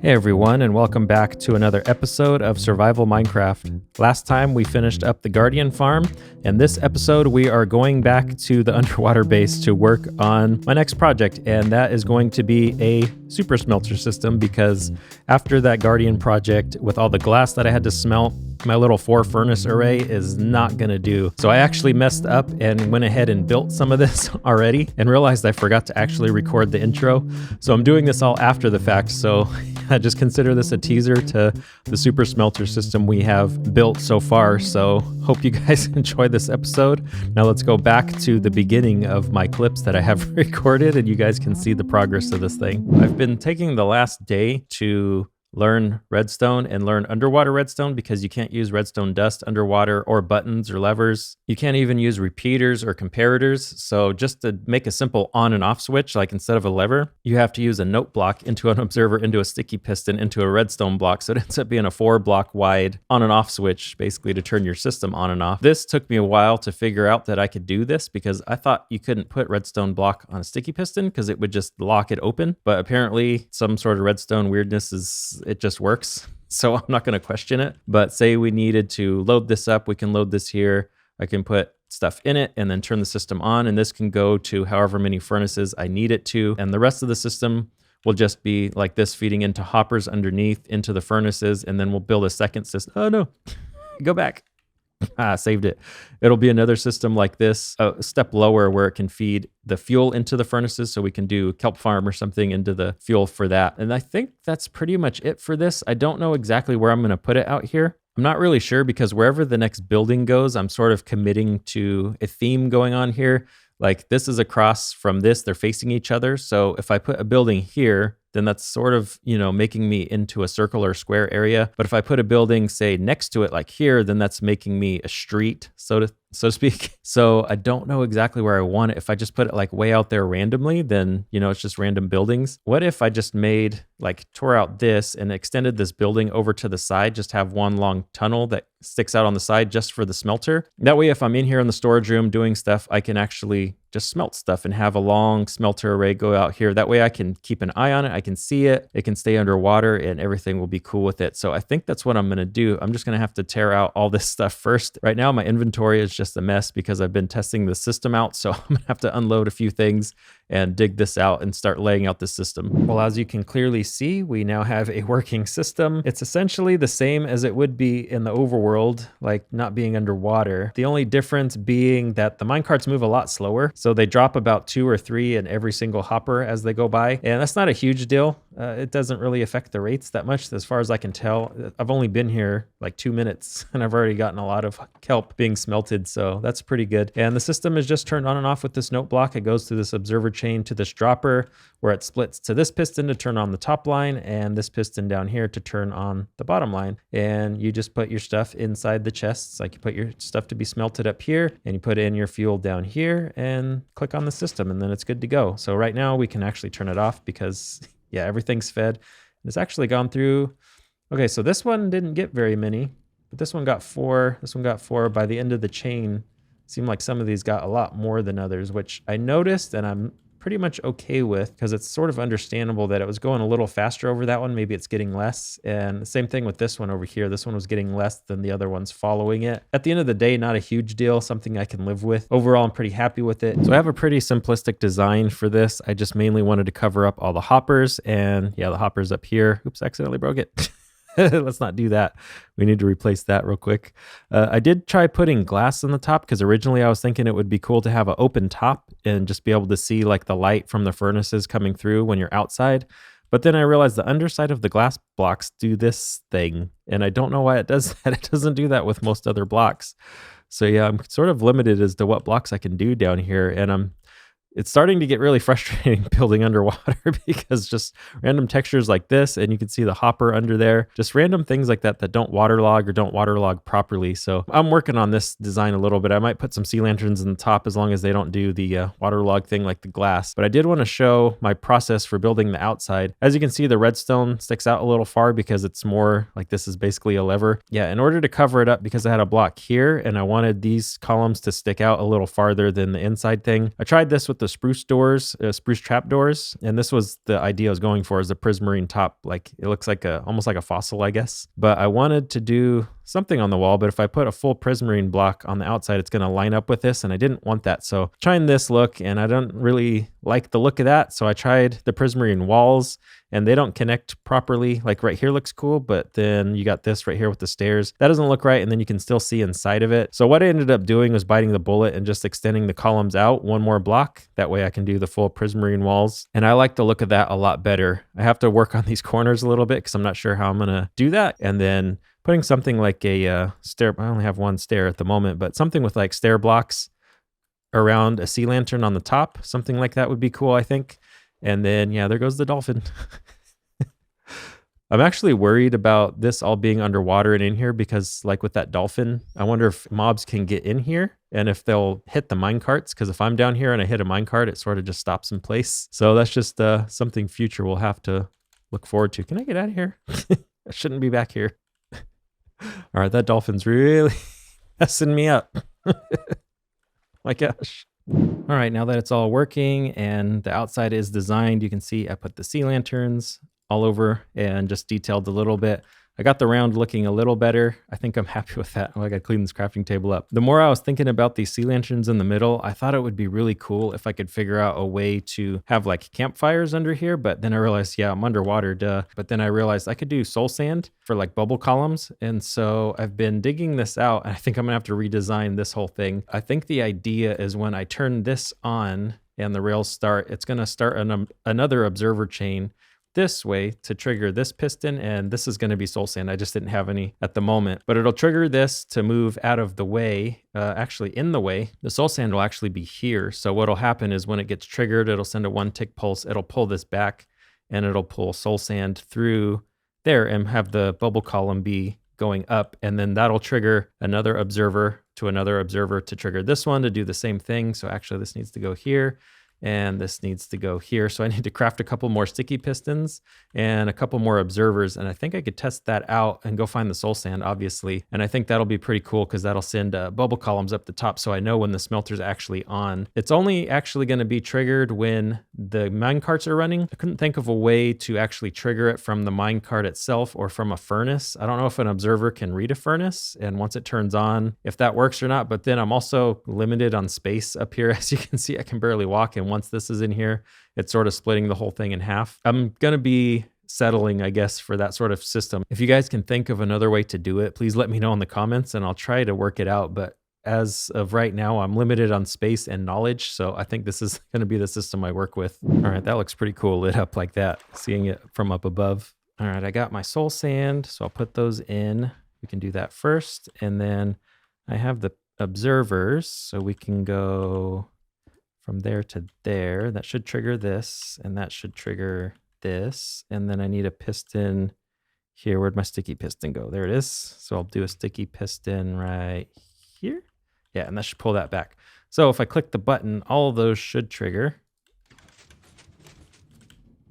Hey everyone, and welcome back to another episode of Survival Minecraft. Last time we finished up the Guardian farm, and this episode we are going back to the underwater base to work on my next project, and that is going to be a super smelter system because after that Guardian project with all the glass that I had to smelt, my little 4 furnace array is not gonna do. So I actually messed up and went ahead and built some of this already and realized I forgot to actually record the intro. So I'm doing this all after the fact. So I just consider this a teaser to the super smelter system we have built so far. So hope you guys enjoy this episode. Now let's go back to the beginning of my clips that I have recorded and you guys can see the progress of this thing. I've been taking the last day to learn redstone and learn underwater redstone because you can't use redstone dust underwater or buttons or levers. You can't even use repeaters or comparators. So just to make a simple on and off switch, like instead of a lever, you have to use a note block into an observer, into a sticky piston, into a redstone block. So it ends up being a 4-block wide on and off switch, basically to turn your system on and off. This took me a while to figure out that I could do this because I thought you couldn't put redstone block on a sticky piston because it would just lock it open. But apparently some sort of redstone weirdness it just works. So I'm not going to question it. But say we needed to load this up, we can load this here. I can put stuff in it and then turn the system on. And this can go to however many furnaces I need it to. And the rest of the system will just be like this, feeding into hoppers underneath into the furnaces. And then we'll build a second system. Oh no, go back. Saved it. It'll be another system like this, a step lower where it can feed the fuel into the furnaces. So we can do kelp farm or something into the fuel for that. And I think that's pretty much it for this. I don't know exactly where I'm going to put it out here. I'm not really sure because wherever the next building goes, I'm sort of committing to a theme going on here. Like this is across from this, they're facing each other. So if I put a building here, then that's sort of, making me into a circle or square area. But if I put a building, say, next to it, like here, then that's making me a street, so to speak. So I don't know exactly where I want it. If I just put it like way out there randomly, then, it's just random buildings. What if I just tore out this and extended this building over to the side, just have one long tunnel that sticks out on the side just for the smelter? That way, if I'm in here in the storage room doing stuff, I can actually just smelt stuff and have a long smelter array go out here. That way I can keep an eye on it. I can see it. It can stay underwater and everything will be cool with it. So I think that's what I'm going to do. I'm just going to have to tear out all this stuff first. Right now, my inventory is just a mess because I've been testing the system out. So I'm going to have to unload a few things and dig this out and start laying out the system. Well, as you can clearly see, we now have a working system. It's essentially the same as it would be in the overworld, like not being underwater. The only difference being that the minecarts move a lot slower. So they drop about 2 or 3 in every single hopper as they go by. And that's not a huge deal. It doesn't really affect the rates that much as far as I can tell. I've only been here like 2 minutes and I've already gotten a lot of kelp being smelted. So that's pretty good. And the system is just turned on and off with this note block. It goes through this observer chain to this dropper where it splits to this piston to turn on the top line and this piston down here to turn on the bottom line. And you just put your stuff inside the chests. Like you put your stuff to be smelted up here and you put in your fuel down here and click on the system and then it's good to go. So right now we can actually turn it off because everything's fed. It's actually gone through. Okay, so this one didn't get very many, but this one got 4. This one got 4. By the end of the chain, it seemed like some of these got a lot more than others, which I noticed and I'm pretty much okay with because it's sort of understandable that it was going a little faster over that one. Maybe it's getting less. And the same thing with this one over here. This one was getting less than the other ones following it. At the end of the day, not a huge deal, something I can live with. Overall, I'm pretty happy with it. So I have a pretty simplistic design for this. I just mainly wanted to cover up all the hoppers and the hoppers up here. Oops, I accidentally broke it. Let's not do that. We need to replace that real quick. I did try putting glass on the top because originally I was thinking it would be cool to have an open top and just be able to see like the light from the furnaces coming through when you're outside. But then I realized the underside of the glass blocks do this thing. And I don't know why it does that. It doesn't do that with most other blocks. So I'm sort of limited as to what blocks I can do down here. And it's starting to get really frustrating building underwater because just random textures like this, and you can see the hopper under there, just random things like that that don't waterlog or don't waterlog properly. So I'm working on this design a little bit. I might put some sea lanterns in the top as long as they don't do the waterlog thing like the glass. But I did want to show my process for building the outside. As you can see, the redstone sticks out a little far because it's more like this is basically a lever. In order to cover it up, because I had a block here and I wanted these columns to stick out a little farther than the inside thing, I tried this with the the spruce doors, spruce trap doors. And this was the idea I was going for, is the prismarine top. Like it looks like almost like a fossil, I guess. But I wanted to do something on the wall, but if I put a full prismarine block on the outside, it's going to line up with this, and I didn't want that. So trying this look, and I don't really like the look of that. So I tried the prismarine walls, and they don't connect properly. Like right here looks cool, but then you got this right here with the stairs. That doesn't look right, and then you can still see inside of it. So what I ended up doing was biting the bullet and just extending the columns out one more block. That way I can do the full prismarine walls, and I like the look of that a lot better. I have to work on these corners a little bit because I'm not sure how I'm going to do that. And then putting something like a stair, I only have one stair at the moment, but something with like stair blocks around a sea lantern on the top, something like that would be cool, I think. And then, yeah, there goes the dolphin. I'm actually worried about this all being underwater and in here because like with that dolphin, I wonder if mobs can get in here and if they'll hit the mine carts. Because if I'm down here and I hit a mine cart, it sort of just stops in place. So that's just something future we'll have to look forward to. Can I get out of here? I shouldn't be back here. All right, that dolphin's really messing me up. My gosh. All right, now that it's all working and the outside is designed, you can see I put the sea lanterns all over and just detailed a little bit. I got the round looking a little better. I think I'm happy with that. Oh, I got to clean this crafting table up. The more I was thinking about these sea lanterns in the middle, I thought it would be really cool if I could figure out a way to have like campfires under here. But then I realized, yeah, I'm underwater, duh. But then I realized I could do soul sand for like bubble columns. And so I've been digging this out, and I think I'm gonna have to redesign this whole thing. I think the idea is when I turn this on and the rails start, it's gonna start another observer chain this way to trigger this piston, and this is going to be soul sand. I just didn't have any at the moment, but it'll trigger this to move out of the way, actually in the way. The soul sand will actually be here. So what'll happen is when it gets triggered, it'll send a 1 tick pulse, it'll pull this back, and it'll pull soul sand through there and have the bubble column be going up, and then that'll trigger another observer to trigger this one to do the same thing. So actually this needs to go here, and this needs to go here. So I need to craft a couple more sticky pistons and a couple more observers. And I think I could test that out and go find the soul sand, obviously. And I think that'll be pretty cool because that'll send bubble columns up the top. So I know when the smelter's actually on. It's only actually going to be triggered when the mine carts are running. I couldn't think of a way to actually trigger it from the mine cart itself or from a furnace. I don't know if an observer can read a furnace and once it turns on, if that works or not. But then I'm also limited on space up here. As you can see, I can barely walk. And once this is in here, it's sort of splitting the whole thing in half. I'm going to be settling, I guess, for that sort of system. If you guys can think of another way to do it, please let me know in the comments and I'll try to work it out. But as of right now, I'm limited on space and knowledge. So I think this is going to be the system I work with. All right, that looks pretty cool lit up like that, seeing it from up above. All right, I got my soul sand, so I'll put those in. We can do that first. And then I have the observers, so we can go from there to there. That should trigger this, and that should trigger this. And then I need a piston here. Where'd my sticky piston go? There it is. So I'll do a sticky piston right here. Yeah, and that should pull that back. So if I click the button, all of those should trigger.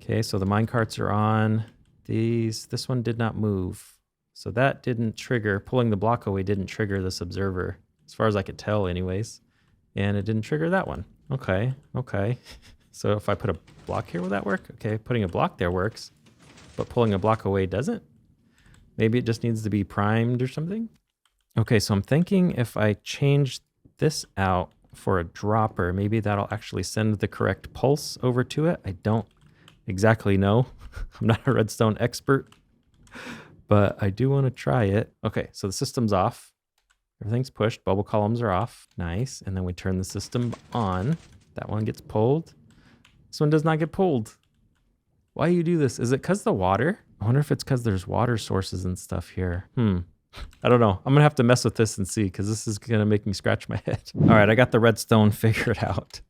Okay, so the mine carts are on. This one did not move. So that didn't trigger. Pulling the block away didn't trigger this observer, as far as I could tell anyways. And it didn't trigger that one. Okay. So if I put a block here, will that work? Okay, putting a block there works, but pulling a block away doesn't. Maybe it just needs to be primed or something. Okay, so I'm thinking if I change this out for a dropper, maybe that'll actually send the correct pulse over to it. I don't exactly know. I'm not a redstone expert, but I do want to try it. Okay, so the system's off. Everything's pushed. Bubble columns are off. Nice. And then we turn the system on. That one gets pulled. This one does not get pulled. Why do you do this? Is it because the water? I wonder if it's because there's water sources and stuff here. I don't know. I'm going to have to mess with this and see because this is going to make me scratch my head. All right, I got the redstone figured out.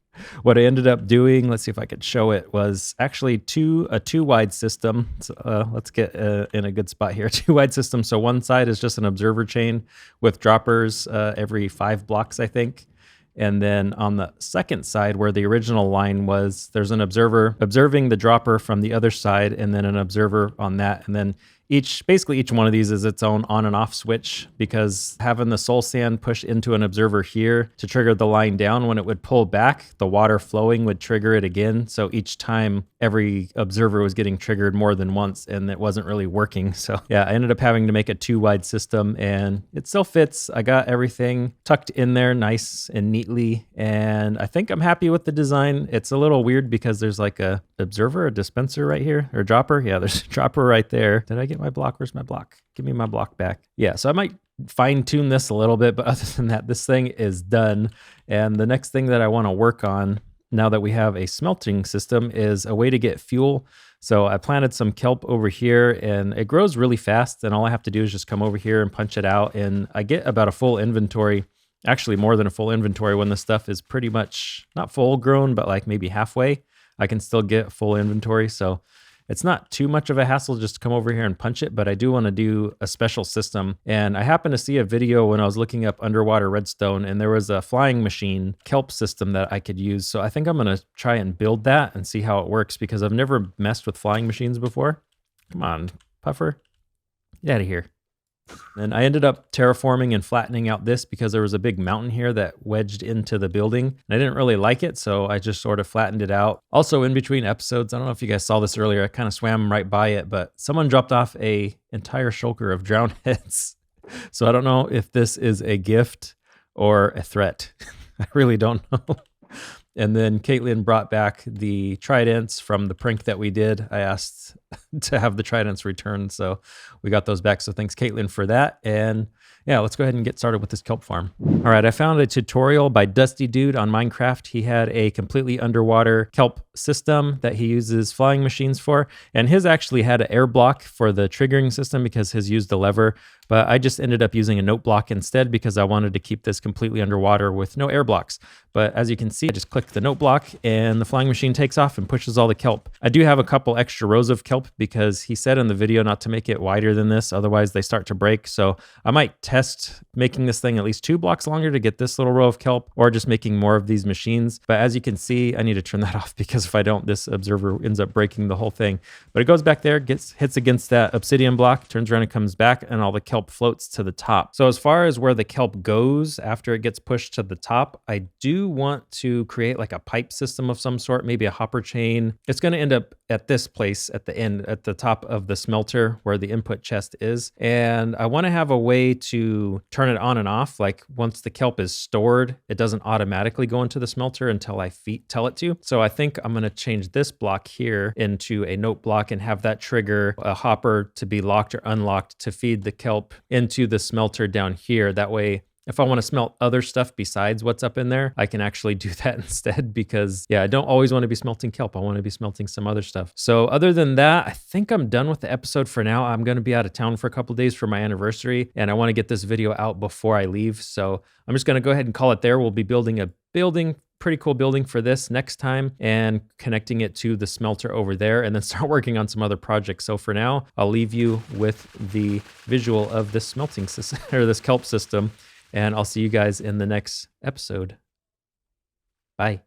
What I ended up doing, let's see if I could show it, was actually a two-wide system. So, let's get in a good spot here. Two-wide system. So one side is just an observer chain with droppers every 5 blocks, I think. And then on the second side where the original line was, there's an observer observing the dropper from the other side and then an observer on that. And then Basically each one of these is its own on and off switch, because having the soul sand push into an observer here to trigger the line down, when it would pull back, the water flowing would trigger it again. So each time every observer was getting triggered more than once, and it wasn't really working. So yeah, I ended up having to make a 2-wide system, and it still fits. I got everything tucked in there nice and neatly, and I think I'm happy with the design. It's a little weird because there's like a observer, a dispenser right here, or dropper. Yeah, there's a dropper right there. Did I get my block? Where's my block? Give me my block back. Yeah, so I might fine tune this a little bit, but other than that, this thing is done. And the next thing that I want to work on now that we have a smelting system is a way to get fuel. So I planted some kelp over here, and it grows really fast, and all I have to do is just come over here and punch it out, and I get about a full inventory, actually more than a full inventory when the stuff is pretty much not full grown, but like maybe halfway. I can still get full inventory. So it's not too much of a hassle just to come over here and punch it, but I do want to do a special system. And I happened to see a video when I was looking up underwater redstone, and there was a flying machine kelp system that I could use. So I think I'm going to try and build that and see how it works, because I've never messed with flying machines before. Come on, Puffer, get out of here. And I ended up terraforming and flattening out this because there was a big mountain here that wedged into the building, and I didn't really like it, so I just sort of flattened it out. Also, in between episodes, I don't know if you guys saw this earlier, I kind of swam right by it, but someone dropped off a entire shulker of drowned heads. So I don't know if this is a gift or a threat. I really don't know. And then Caitlin brought back the tridents from the prank that we did. I asked to have the tridents returned, so we got those back. So thanks, Caitlin, for that. And yeah, let's go ahead and get started with this kelp farm. All right, I found a tutorial by Dusty Dude on Minecraft. He had a completely underwater kelp system that he uses flying machines for, and his actually had an air block for the triggering system because his used a lever, but I just ended up using a note block instead because I wanted to keep this completely underwater with no air blocks. But as you can see, I just click the note block and the flying machine takes off and pushes all the kelp. I do have a couple extra rows of kelp because he said in the video not to make it wider than this, otherwise they start to break. So I might test making this thing at least 2 blocks longer to get this little row of kelp, or just making more of these machines. But as you can see, I need to turn that off because if I don't, this observer ends up breaking the whole thing. But it goes back there, hits against that obsidian block, turns around and comes back, and all the kelp floats to the top. So as far as where the kelp goes after it gets pushed to the top, I do want to create like a pipe system of some sort, maybe a hopper chain. It's going to end up at this place at the end, at the top of the smelter where the input chest is. And I want to have a way to turn it on and off. Like once the kelp is stored, it doesn't automatically go into the smelter until I tell it to. So I think I'm going to change this block here into a note block and have that trigger a hopper to be locked or unlocked to feed the kelp into the smelter down here. That way, if I want to smelt other stuff besides what's up in there, I can actually do that instead because, yeah, I don't always want to be smelting kelp. I want to be smelting some other stuff. So other than that, I think I'm done with the episode for now. I'm going to be out of town for a couple of days for my anniversary, and I want to get this video out before I leave. So I'm just going to go ahead and call it there. We'll be building a pretty cool building for this next time and connecting it to the smelter over there, and then start working on some other projects. So for now, I'll leave you with the visual of this smelting system or this kelp system. And I'll see you guys in the next episode. Bye.